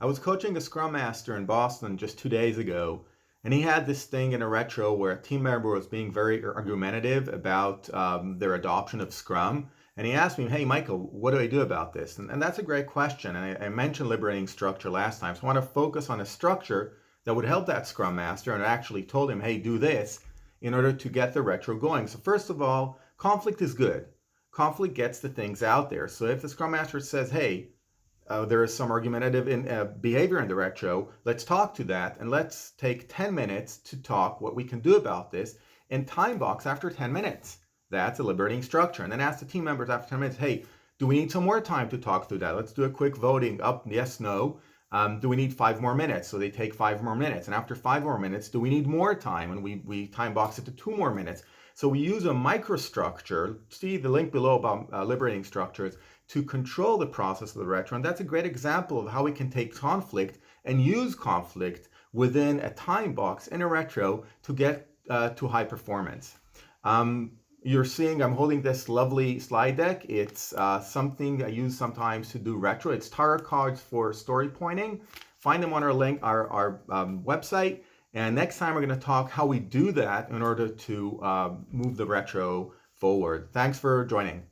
I was coaching a Scrum Master in Boston just 2 days ago, and he had this thing in a retro where a team member was being very argumentative about their adoption of Scrum. And he asked me, "Hey, Michael, what do I do about this?" And that's a great question. And I mentioned liberating structure last time. So I want to focus on a structure that would help that Scrum Master. And I actually told him, "Hey, do this in order to get the retro going." So first of all, conflict is good. Conflict gets the things out there. So if the Scrum Master says, "Hey, there is some argumentative behavior in the retro. Let's talk to that, and let's take 10 minutes to talk what we can do about this." And timebox after 10 minutes. That's a liberating structure. And then ask the team members after 10 minutes, "Hey, do we need some more time to talk through that? Let's do a quick voting up, yes, no. Do we need 5 more minutes?" So they take 5 more minutes. And after 5 more minutes, do we need more time? And we time box it to 2 more minutes. So we use a microstructure. See the link below about liberating structures to control the process of the retro. And that's a great example of how we can take conflict and use conflict within a time box in a retro to get to high performance. You're seeing I'm holding this lovely slide deck. It's something I use sometimes to do retro. It's tarot cards for story pointing. Find them on our website. And next time we're going to talk how we do that in order to move the retro forward. Thanks for joining.